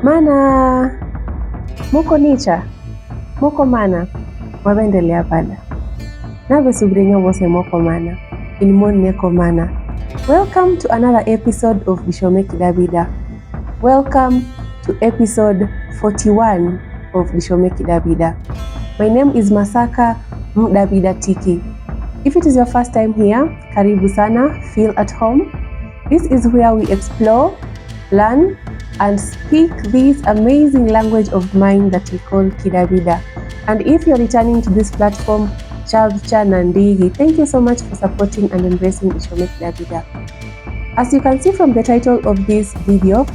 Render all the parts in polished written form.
Mana moko nicha moko mana wabendelea pala nabe subrenyo wose moko mana in neko mana. Welcome to another episode of Bishome Kidawida. Welcome to episode 41 of Bishome Kidawida. My name is Masaka Mdavida Tiki. If it is your first time here, karibu sana, feel at home. This is where we explore, learn, and speak this amazing language of mine that we call Kidawida. And if you're returning to this platform, Chavcha Nandigi, thank you so much for supporting and embracing Bishome Kidawida. As you can see from the title of this video,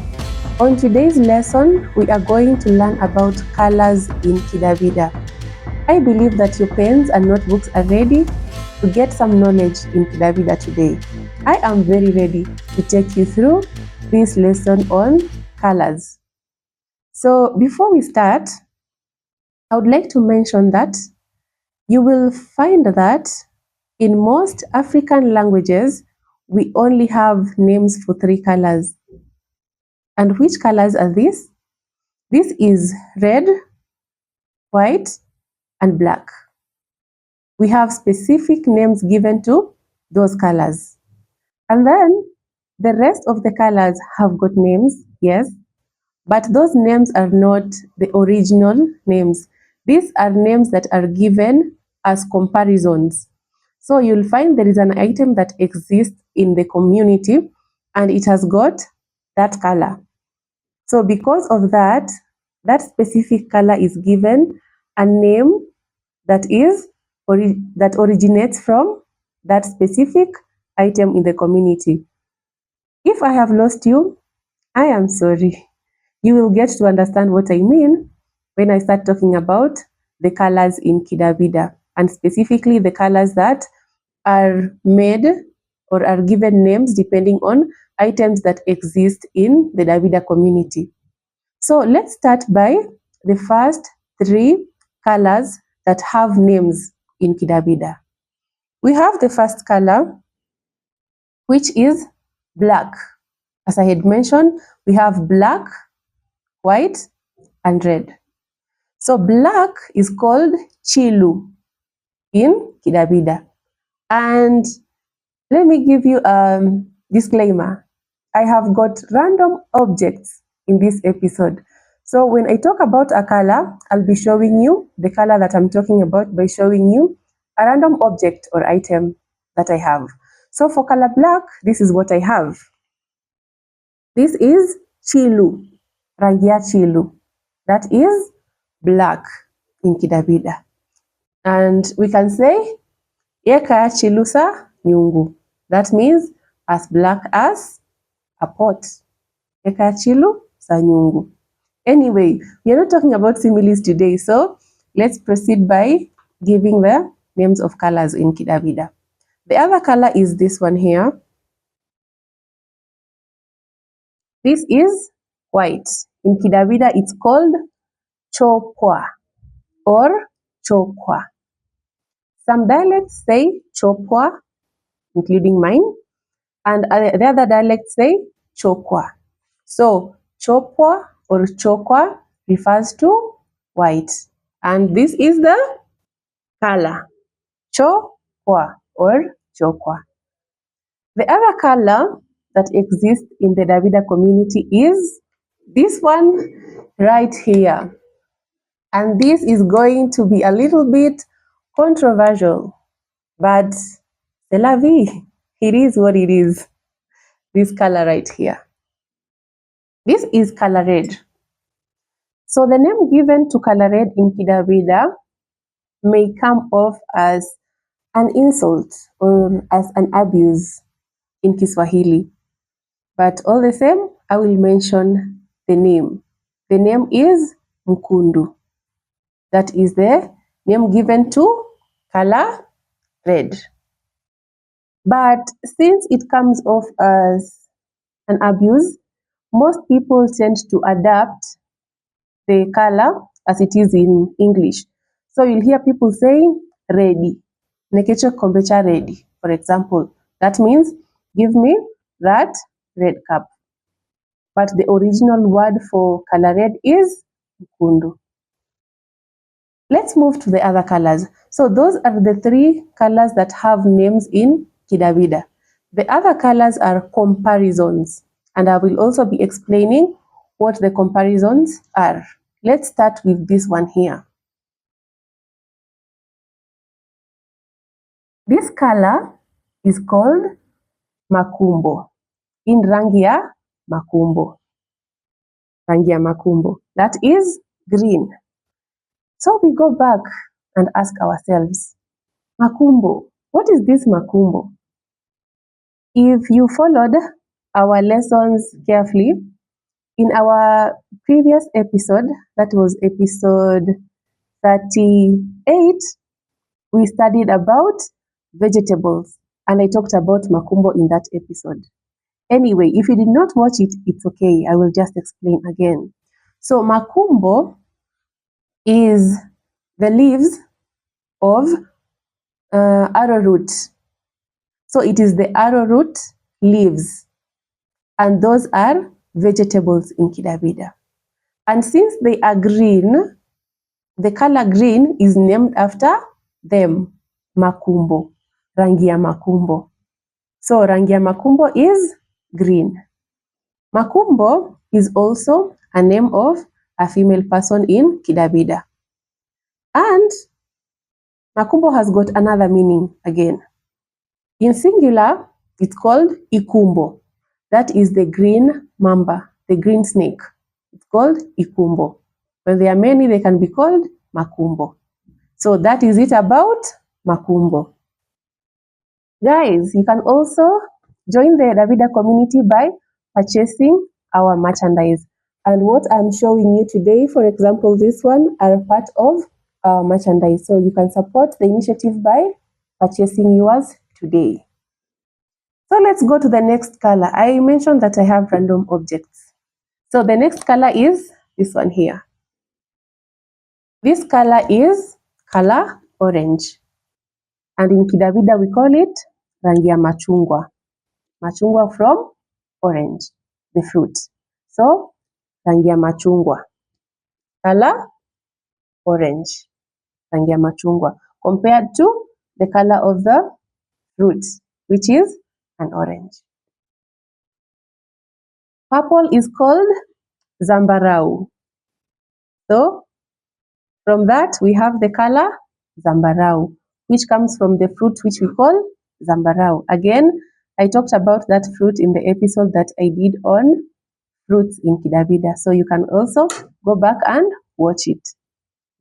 on today's lesson, we are going to learn about colors in Kidawida. I believe that your pens and notebooks are ready to get some knowledge in Kidawida today. I am very ready to take you through this lesson on colors. So before we start, I would like to mention that you will find that in most African languages, we only have names for 3 colors. And which colors are these? This is red, white, and black. We have specific names given to those colors. And then the rest of the colors have got names, yes, but those names are not the original names. These are names that are given as comparisons. So you'll find there is an item that exists in the community and it has got that color. So because of that, that specific color is given a name that originates from that specific item in the community. If I have lost you, I am sorry. You will get to understand what I mean when I start talking about the colors in Kidawida, and specifically the colors that are made or are given names depending on items that exist in the Davida community. So let's start by the first 3 colors that have names in Kidawida. We have the first color, which is black. As I had mentioned, we have black, white, and red. So black is called chilu in Kidawida. And let me give you a disclaimer. I have got random objects in this episode. So when I talk about a color, I'll be showing you the color that I'm talking about by showing you a random object or item that I have. So for color black, this is what I have. This is chilu, Rangi chilu. That is black in Kidawida. And we can say, Yeka chilusa nyungu. That means as black as a pot. Yeka chilu sa nyungu. Anyway, we are not talking about similes today, so let's proceed by giving the names of colors in Kidawida. The other color is this one here. This is white. In Kidawida, it's called chokwa or chokwa. Some dialects say chokwa, including mine, and the other dialects say chokwa. So chokwa or chokwa refers to white, and this is the color chokwa or chokwa. The other color that exists in the Davida community is this one right here. And this is going to be a little bit controversial, but c'est la vie. It is what it is. This color right here. This is color red. So the name given to color red in Kidawida may come off as an insult or as an abuse in Kiswahili. But all the same, I will mention the name. The name is Mkundu. That is the name given to color red. But since it comes off as an abuse, most people tend to adapt the color as it is in English. So you'll hear people saying ready. Nekecho kombecha ready, for example. That means give me that red cup. but the original word for color red is nkundu. Let's move to the other colors. So those are the three colors that have names in Kidawida. The other colors are comparisons, and I will also be explaining what the comparisons are. Let's start with this one here. This color is called makumbo, in rangi ya makumbo. Rangi ya makumbo, that is green. So we go back and ask ourselves, makumbo, what is this makumbo? If you followed our lessons carefully, in our previous episode, that was episode 38, we studied about vegetables, and I talked about makumbo in that episode. Anyway, if you did not watch it, it's okay. I will just explain again. So makumbo is the leaves of arrowroot. So it is the arrowroot leaves, and those are vegetables in Kidawida. And since they are green, the color green is named after them, makumbo, rangi ya makumbo. So rangi ya makumbo is green. Makumbo is also a name of a female person in Kidawida. And makumbo has got another meaning again. In singular, it's called ikumbo. That is the green mamba, the green snake. It's called ikumbo. When there are many, they can be called makumbo. So that is it about makumbo. Guys, you can also join the Davida community by purchasing our merchandise. And what I'm showing you today, for example, this one, are part of our merchandise. So you can support the initiative by purchasing yours today. So let's go to the next color. I mentioned that I have random objects. So the next color is this one here. This color is color orange. And in Kidawida, we call it rangi ya machungwa. Machungwa from orange, the fruit. So, rangi ya machungwa. Color orange. Rangi ya machungwa. Compared to the color of the fruit, which is an orange. Purple is called zambarau. So, from that, we have the color zambarau, which comes from the fruit which we call zambarau. Again, I talked about that fruit in the episode that I did on fruits in Kidawida. So you can also go back and watch it.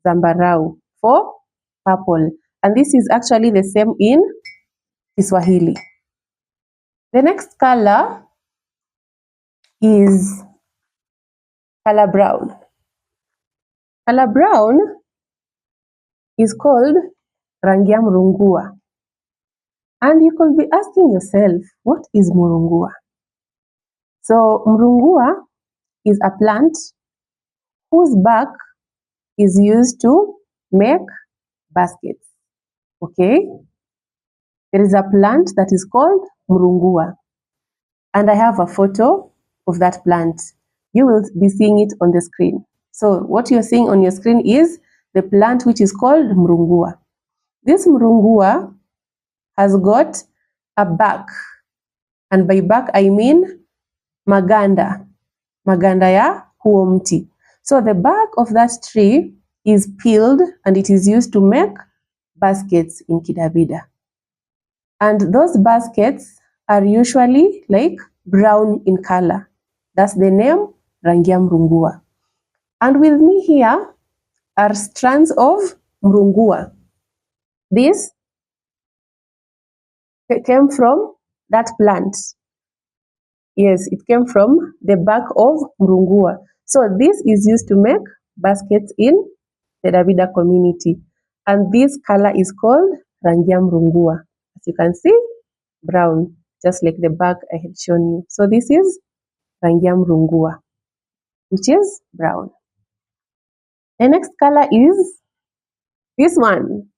Zambarau for purple. And this is actually the same in Kiswahili. The next color is color brown. Color brown is called rangi ya mrungua. And you could be asking yourself, what is mrungua? So mrungua is a plant whose bark is used to make baskets. Okay? There is a plant that is called mrungua. And I have a photo of that plant. You will be seeing it on the screen. So what you're seeing on your screen is the plant which is called mrungua. This mrungua has got a bark. And by bark, I mean maganda. Maganda ya huo mti. So the bark of that tree is peeled and it is used to make baskets in Kidawida. And those baskets are usually like brown in color. That's the name rangi ya mrungua. And with me here are strands of mrungua. This came from that plant. Yes, it came from the bark of mrungua. So this is used to make baskets in the Davida community. And this color is called rangi ya mrungua. As you can see, brown, just like the bark I had shown you. So this is rangi ya mrungua, which is brown. The next color is this one.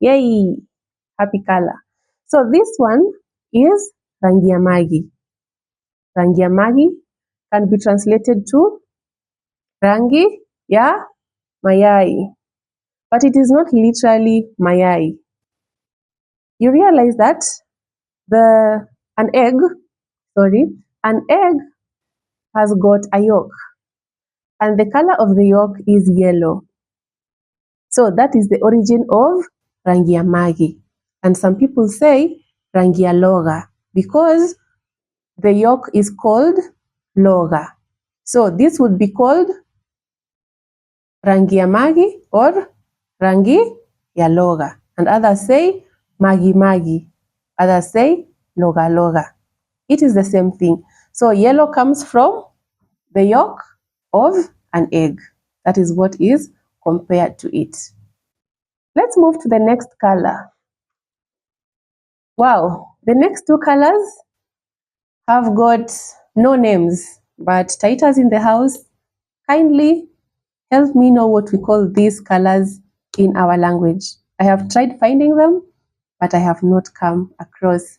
Yay! Happy color. So this one is rangi ya magi. Rangi ya magi, can be translated to rangi ya mayai, but it is not literally mayai. You realize that an egg has got a yolk, and the color of the yolk is yellow. So that is the origin of rangi ya magi. And some people say rangi ya loga because the yolk is called loga. So this would be called rangi ya magi or rangi ya loga. And others say magi magi. Others say loga loga. It is the same thing. So yellow comes from the yolk of an egg. That is what is compared to it. Let's move to the next color. Wow, the next two colors have got no names, but Taita's in the house. Kindly help me know what we call these colors in our language. I have tried finding them, but I have not come across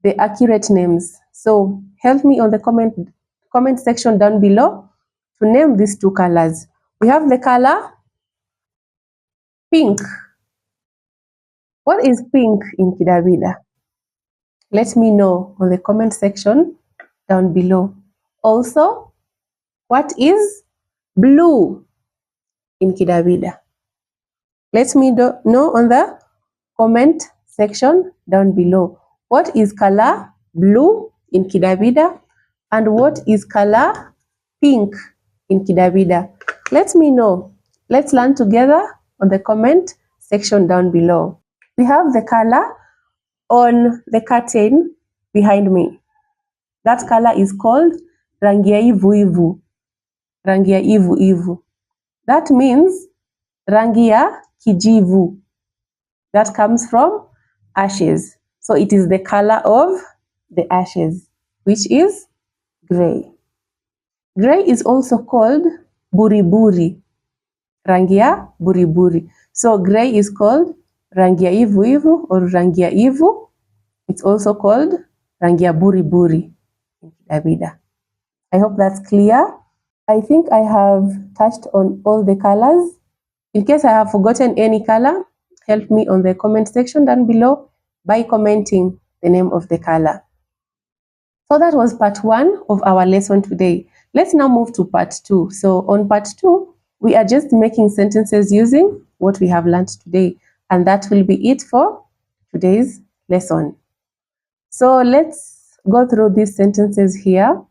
the accurate names. So help me on the comment section down below to name these two colors. We have the color pink. What is pink in Kidawida? Let me know on the comment section down below. Also, what is blue in Kidawida? Let me know on the comment section down below. What is color blue in Kidawida and what is color pink in Kidawida? Let me know. Let's learn together on the comment section down below. We have the color on the curtain behind me. That color is called rangi ya ivu ivu. Rangi ya ivu ivu. That means rangi ya kijivu. That comes from ashes. So it is the color of the ashes, which is gray. Gray is also called buriburi. Rangi ya buriburi. So gray is called rangi ya ivu ivu or rangi ya ivu. It's also called rangi ya buriburi in Kidawida. I hope that's clear. I think I have touched on all the colors. In case I have forgotten any color, help me on the comment section down below by commenting the name of the color. So that was part 1 of our lesson today. Let's now move to part 2. So on part 2, we are just making sentences using what we have learned today. And that will be it for today's lesson. So let's go through these sentences here.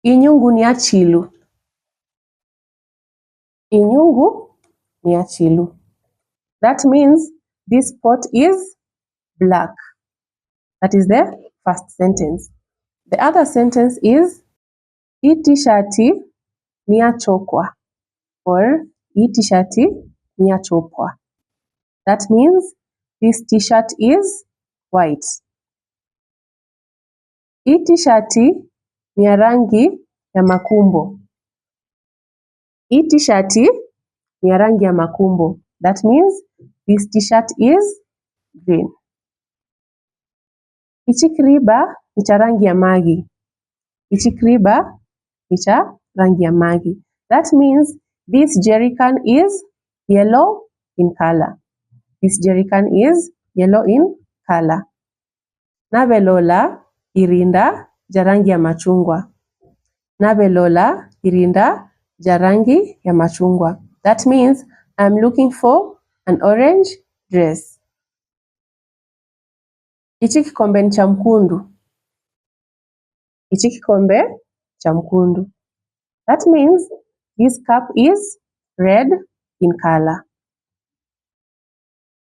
Inyungu ni achilu. Inyungu ni achilu. That means this pot is black. That is the first sentence. The other sentence is hii t-shati ni ya chokwa or hii t-shati ni ya chopwa. That means this t-shirt is white. Hii t-shati ni ya rangi ya makumbo. Hii t-shati ni ya rangi ya makumbo. That means this t-shirt is green. Hichi kiriba ni cha rangi ya magi. Hichi kiriba ni cha rangi ya magi. That means this jerrycan is yellow in color. This jerrycan is yellow in color. Navelola irinda ja rangi ya machungwa. Navelola irinda ja rangi ya machungwa. That means I'm looking for an orange dress. Hichi kikombe ni cha mkundu. Hichi kikombe cha mkundu. That means this cup is red in color.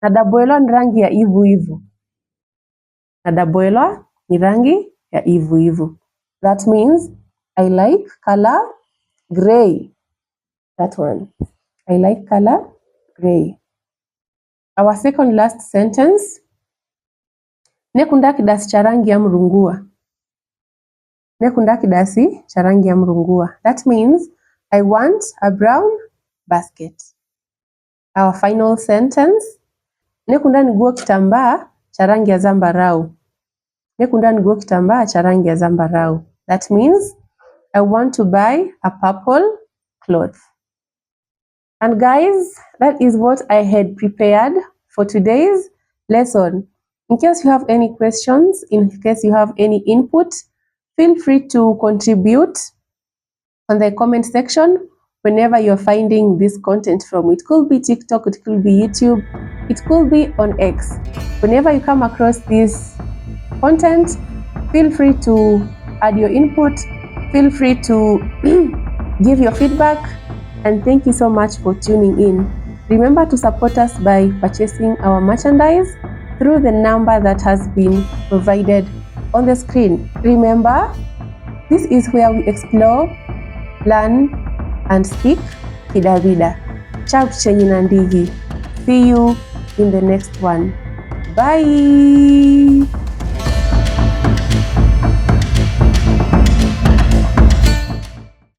Nadabuelwa ni rangi ya ivu ivu. Nadabuelwa ni rangi ya ivu ivu. That means I like color gray. That one. I like color gray. Our second last sentence. Nekunda kidasi cha rangi ya mrungua. Nekunda kidasi cha rangi ya mrungua. That means I want a brown basket. Our final sentence. Nekunda niguo kitambaa cha rangi ya zambarau. Nekunda niguo kitambaa cha rangi ya zambarau. That means I want to buy a purple cloth. And guys, that is what I had prepared for today's lesson. In case you have any questions, in case you have any input, feel free to contribute on the comment section whenever you're finding this content from. It could be TikTok, it could be YouTube, it could be on X. Whenever you come across this content, feel free to add your input, feel free to give your feedback, and thank you so much for tuning in. Remember to support us by purchasing our merchandise through the number that has been provided on the screen. Remember, this is where we explore, learn, and speak Kidawida. Ciao chenyi na ndigi. See you in the next one. Bye.